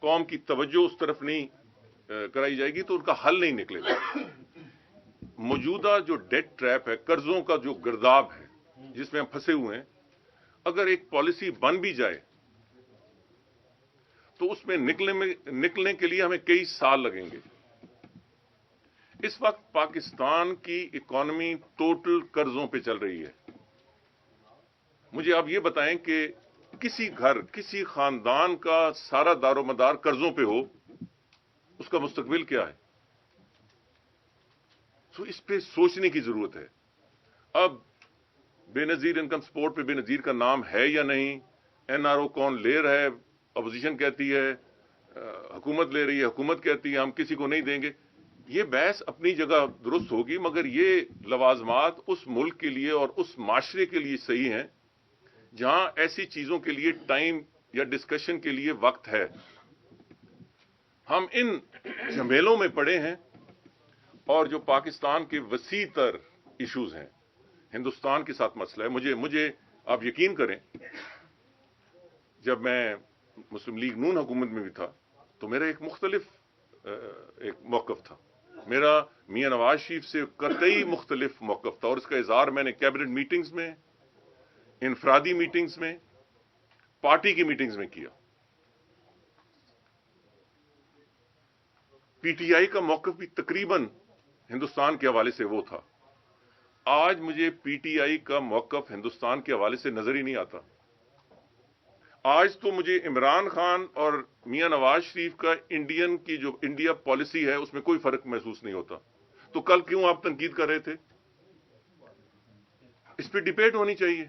قوم کی توجہ اس طرف نہیں کرائی جائے گی تو ان کا حل نہیں نکلے گا. موجودہ جو ڈیٹ ٹریپ ہے، قرضوں کا جو گرداب ہے جس میں ہم پھنسے ہوئے ہیں، اگر ایک پالیسی بن بھی جائے تو اس میں نکلنے کے لیے ہمیں کئی سال لگیں گے. اس وقت پاکستان کی اکانومی ٹوٹل قرضوں پہ چل رہی ہے. مجھے آپ یہ بتائیں کہ کسی گھر، کسی خاندان کا سارا دار و مدار قرضوں پہ ہو، اس کا مستقبل کیا ہے؟ تو اس پہ سوچنے کی ضرورت ہے. اب بے نظیر انکم سپورٹ پہ بے نظیر کا نام ہے یا نہیں، این آر او کون لے رہا ہے، اپوزیشن کہتی ہے، حکومت لے رہی ہے، حکومت کہتی ہے ہم کسی کو نہیں دیں گے. یہ بحث اپنی جگہ درست ہوگی، مگر یہ لوازمات اس ملک کے لیے اور اس معاشرے کے لیے صحیح ہیں جہاں ایسی چیزوں کے لیے ٹائم یا ڈسکشن کے لیے وقت ہے. ہم ان جھمیلوں میں پڑے ہیں، اور جو پاکستان کے وسیع تر ایشوز ہیں، ہندوستان کے ساتھ مسئلہ ہے. مجھے آپ یقین کریں، جب میں مسلم لیگ نون حکومت میں بھی تھا تو میرا ایک مختلف ایک موقف تھا. میرا میاں نواز شریف سے قطعی مختلف موقف تھا، اور اس کا اظہار میں نے کیبنٹ میٹنگز میں، انفرادی میٹنگز میں، پارٹی کی میٹنگز میں کیا. پی ٹی آئی کا موقف بھی تقریباً ہندوستان کے حوالے سے وہ تھا. آج مجھے پی ٹی آئی کا موقف ہندوستان کے حوالے سے نظر ہی نہیں آتا. آج تو مجھے عمران خان اور میاں نواز شریف کا انڈیا پالیسی ہے اس میں کوئی فرق محسوس نہیں ہوتا. تو کل کیوں آپ تنقید کر رہے تھے؟ اس پہ ڈیبیٹ ہونی چاہیے.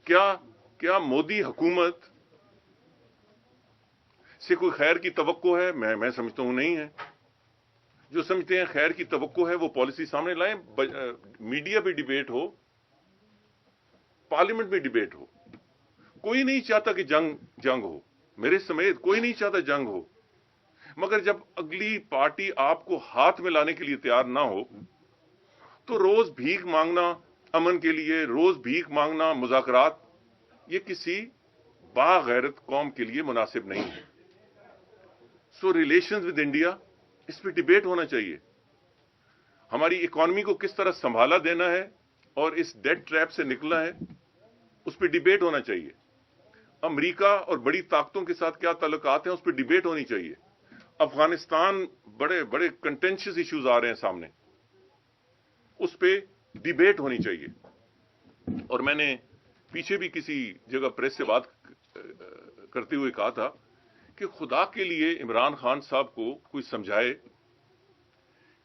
کیا مودی حکومت سے کوئی خیر کی توقع ہے؟ میں سمجھتا ہوں نہیں ہے. جو سمجھتے ہیں خیر کی توقع ہے وہ پالیسی سامنے لائیں. میڈیا پہ ڈیبیٹ ہو، پارلیمنٹ میں ڈیبیٹ ہو. کوئی نہیں چاہتا کہ جنگ ہو، میرے سمیت کوئی نہیں چاہتا جنگ ہو، مگر جب اگلی پارٹی آپ کو ہاتھ میں لانے کے لیے تیار نہ ہو تو روز بھیک مانگنا امن کے لیے، روز بھیک مانگنا مذاکرات، یہ کسی باغیرت قوم کے لیے مناسب نہیں ہے. سو ریلیشنز ود انڈیا، اس پہ ڈیبیٹ ہونا چاہیے. ہماری اکانومی کو کس طرح سنبھالا دینا ہے اور اس ڈیٹ ٹریپ سے نکلنا ہے، اس پہ ڈیبیٹ ہونا چاہیے. امریکہ اور بڑی طاقتوں کے ساتھ کیا تعلقات ہیں، اس پہ ڈیبیٹ ہونی چاہیے. افغانستان بڑے کنٹینشس ایشوز آ رہے ہیں سامنے، اس پہ ڈیبیٹ ہونی چاہیے. اور میں نے پیچھے بھی کسی جگہ پریس سے بات کرتے ہوئے کہا تھا کہ خدا کے لیے عمران خان صاحب کو کوئی سمجھائے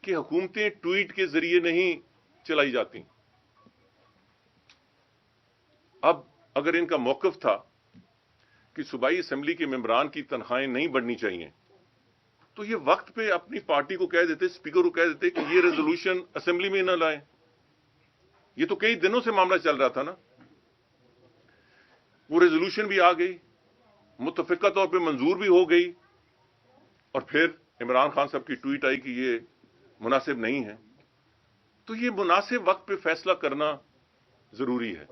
کہ حکومتیں ٹویٹ کے ذریعے نہیں چلائی جاتی. اب اگر ان کا موقف تھا کہ صوبائی اسمبلی کے ممبران کی تنخواہیں نہیں بڑھنی چاہیے تو یہ وقت پہ اپنی پارٹی کو کہہ دیتے، اسپیکر کو کہہ دیتے کہ یہ ریزولوشن اسمبلی میں نہ لائیں. یہ تو کئی دنوں سے معاملہ چل رہا تھا نا. وہ ریزولوشن بھی آ گئی، متفقہ طور پہ منظور بھی ہو گئی، اور پھر عمران خان صاحب کی ٹویٹ آئی کہ یہ مناسب نہیں ہے. تو یہ مناسب وقت پہ فیصلہ کرنا ضروری ہے.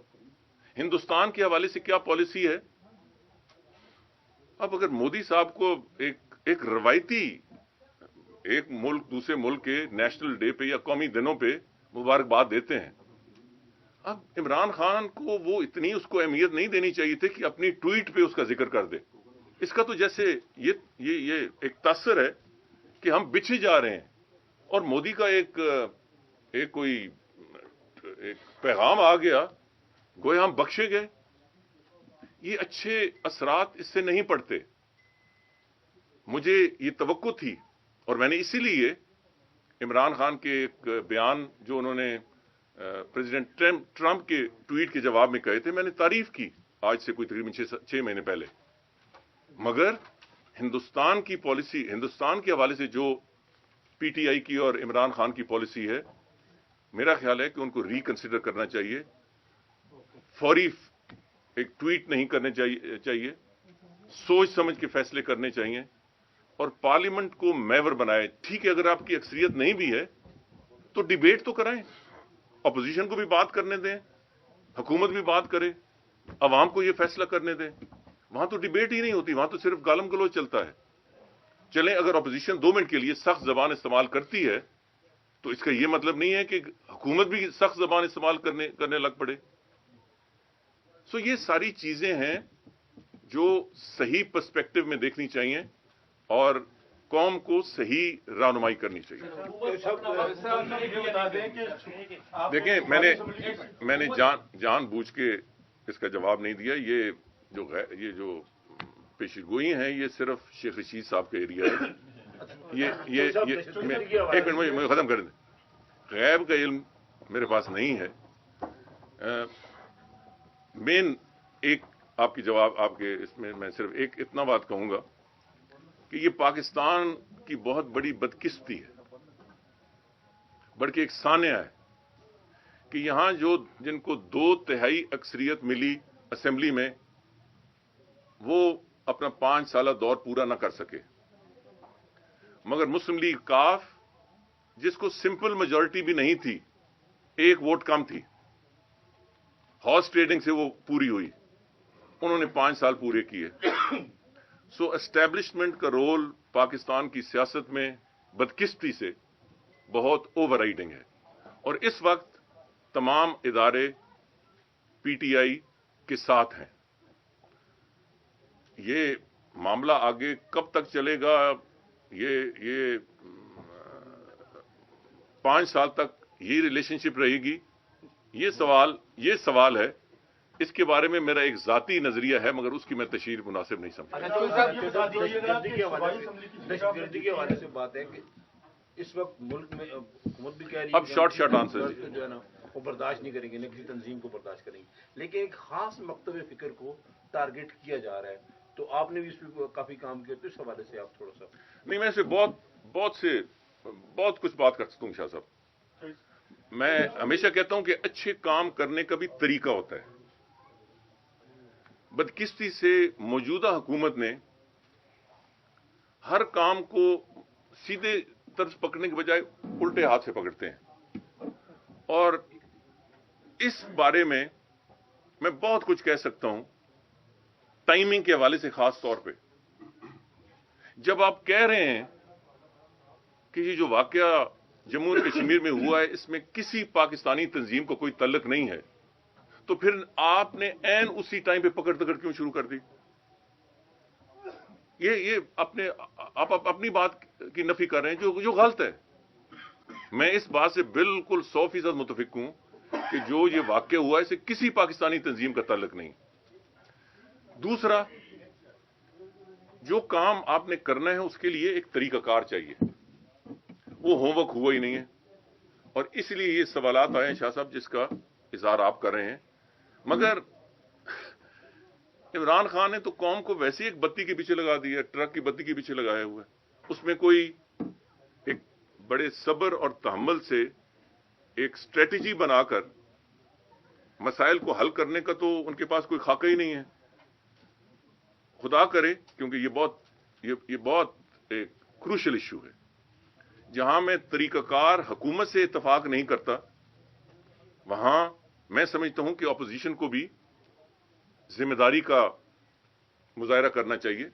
ہندوستان کے حوالے سے کیا پالیسی ہے؟ اب اگر مودی صاحب کو ایک روایتی ایک ملک دوسرے ملک کے نیشنل ڈے پہ یا قومی دنوں پہ مبارکباد دیتے ہیں، اب عمران خان کو وہ اتنی اس کو اہمیت نہیں دینی چاہیے تھی کہ اپنی ٹویٹ پہ اس کا ذکر کر دے. اس کا تو جیسے یہ ایک تاثر ہے کہ ہم بچھے جا رہے ہیں، اور مودی کا ایک پیغام آ گیا، گویا ہم بخشے گئے. یہ اچھے اثرات اس سے نہیں پڑتے. مجھے یہ توقع تھی، اور میں نے اسی لیے عمران خان کے ایک بیان جو انہوں نے پریزیڈنٹ ٹرمپ کے ٹویٹ کے جواب میں کہے تھے، میں نے تعریف کی آج سے کوئی تقریباً 6 مہینے پہلے. مگر ہندوستان کی پالیسی، ہندوستان کے حوالے سے جو پی ٹی آئی کی اور عمران خان کی پالیسی ہے، میرا خیال ہے کہ ان کو ریکنسیڈر کرنا چاہیے. فوری ایک ٹویٹ نہیں کرنے چاہیے، سوچ سمجھ کے فیصلے کرنے چاہیے، اور پارلیمنٹ کو میور بنائے. ٹھیک ہے، اگر آپ کی اکثریت نہیں بھی ہے تو ڈیبیٹ تو کرائیں، اپوزیشن کو بھی بات کرنے دیں، حکومت بھی بات کرے، عوام کو یہ فیصلہ کرنے دیں. وہاں تو ڈیبیٹ ہی نہیں ہوتی، وہاں تو صرف گالم گلوچ چلتا ہے. چلیں اگر اپوزیشن 2 منٹ کے لیے سخت زبان استعمال کرتی ہے تو اس کا یہ مطلب نہیں ہے کہ حکومت بھی سخت زبان استعمال کرنے لگ پڑے. سو یہ ساری چیزیں ہیں جو صحیح پرسپیکٹو میں دیکھنی چاہیے اور قوم کو صحیح رہنمائی کرنی چاہیے. دیکھیں میں نے جان بوجھ کے اس کا جواب نہیں دیا. یہ جو پیش گوئی ہیں یہ صرف شیخ رشید صاحب کا ایریا ہے. ایک منٹ مجھے ختم کر دیں. غیب کا علم میرے پاس نہیں ہے. مین ایک آپ کی جواب آپ کے اس میں صرف ایک اتنا بات کہوں گا کہ یہ پاکستان کی بہت بڑی بدقسمتی ہے بلکہ ایک سانحہ ہے کہ یہاں جن کو 2/3 اکثریت ملی اسمبلی میں وہ اپنا 5 سالہ دور پورا نہ کر سکے، مگر مسلم لیگ کاف جس کو سمپل میجورٹی بھی نہیں تھی، 1 ووٹ کم تھی، ہارس ٹریڈنگ سے وہ پوری ہوئی، انہوں نے 5 سال پورے کیے. سو اسٹیبلشمنٹ کا رول پاکستان کی سیاست میں بدقسمتی سے بہت اوور رائڈنگ ہے، اور اس وقت تمام ادارے پی ٹی آئی کے ساتھ ہیں. یہ معاملہ آگے کب تک چلے گا؟ یہ 5 سال تک یہ ریلیشن شپ رہے گی؟ یہ سوال ہے. اس کے بارے میں میرا ایک ذاتی نظریہ ہے مگر اس کی میں تشہیر مناسب نہیں سمجھتا. دہشت گردی کے حوالے سے بات ہے کہ اس وقت ملک میں حکومت بھی کہہ رہی ہے اب شارٹ آنسر جو ہے نا وہ برداشت نہیں کریں گے، نہ کسی تنظیم کو برداشت کریں گے، لیکن ایک خاص مکتب فکر کو ٹارگٹ کیا جا رہا ہے. تو آپ نے بھی اس پہ کافی کام کیا، تو اس حوالے سے آپ تھوڑا سا. نہیں، میں سے بہت کچھ بات کر سکتا ہوں شاہ صاحب. میں ہمیشہ کہتا ہوں کہ اچھے کام کرنے کا بھی طریقہ ہوتا ہے. بدقسمتی سے موجودہ حکومت نے ہر کام کو سیدھے طرز پکڑنے کے بجائے الٹے ہاتھ سے پکڑتے ہیں، اور اس بارے میں بہت کچھ کہہ سکتا ہوں ٹائمنگ کے حوالے سے. خاص طور پہ جب آپ کہہ رہے ہیں کہ یہ جو واقعہ جموں اور کشمیر میں ہوا ہے اس میں کسی پاکستانی تنظیم کو کوئی تعلق نہیں ہے، تو پھر آپ نے عین اسی ٹائم پہ پکڑ کیوں شروع کر دی؟ یہ آپ اپنی بات کی نفی کر رہے ہیں جو غلط ہے. میں اس بات سے بالکل 100% متفق ہوں کہ جو یہ واقعہ ہوا ہے اسے کسی پاکستانی تنظیم کا تعلق نہیں. دوسرا، جو کام آپ نے کرنا ہے اس کے لیے ایک طریقہ کار چاہیے، وہ ہوم ورک ہوا ہی نہیں ہے، اور اس لیے یہ سوالات آئے ہیں شاہ صاحب جس کا اظہار آپ کر رہے ہیں. مگر عمران خان نے تو قوم کو ویسے ایک بتی کے پیچھے لگا دیا، ٹرک کی بتی کے پیچھے لگایا ہوا ہے. اس میں کوئی ایک بڑے صبر اور تحمل سے ایک اسٹریٹجی بنا کر مسائل کو حل کرنے کا تو ان کے پاس کوئی خاکہ ہی نہیں ہے. خدا کرے، کیونکہ یہ بہت ایک کروشل ایشو ہے جہاں میں طریقہ کار حکومت سے اتفاق نہیں کرتا، وہاں میں سمجھتا ہوں کہ اپوزیشن کو بھی ذمہ داری کا مظاہرہ کرنا چاہیے.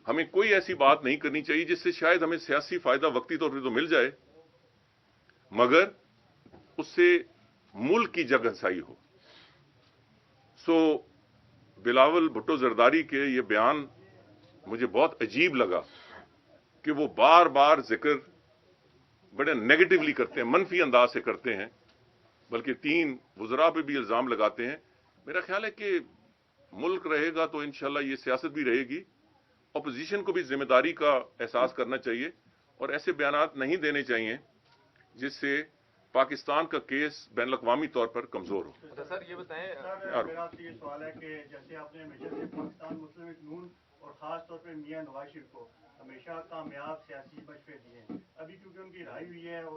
ہمیں کوئی ایسی بات نہیں کرنی چاہیے جس سے شاید ہمیں سیاسی فائدہ وقتی طور پہ تو مل جائے مگر اس سے ملک کی جگ ہنسائی ہو. سو بلاول بھٹو زرداری کے یہ بیان مجھے بہت عجیب لگا کہ وہ بار بار ذکر بڑے نیگیٹولی کرتے ہیں، منفی انداز سے کرتے ہیں، بلکہ 3 وزراء پہ بھی الزام لگاتے ہیں. میرا خیال ہے کہ ملک رہے گا تو انشاءاللہ یہ سیاست بھی رہے گی. اپوزیشن کو بھی ذمہ داری کا احساس کرنا چاہیے اور ایسے بیانات نہیں دینے چاہیے جس سے پاکستان کا کیس بین الاقوامی طور پر کمزور ہو. سر یہ بتائیں، میرا آپ سے یہ سوال ہے کہ جیسے آپ نے ہمیشہ سے پاکستان مسلم لیگ نون اور خاص طور پہ میاں نواز شریف کو ہمیشہ کامیاب سیاسی مشورے دیے ہیں، ابھی کیونکہ ان کی رہائی ہوئی ہے اور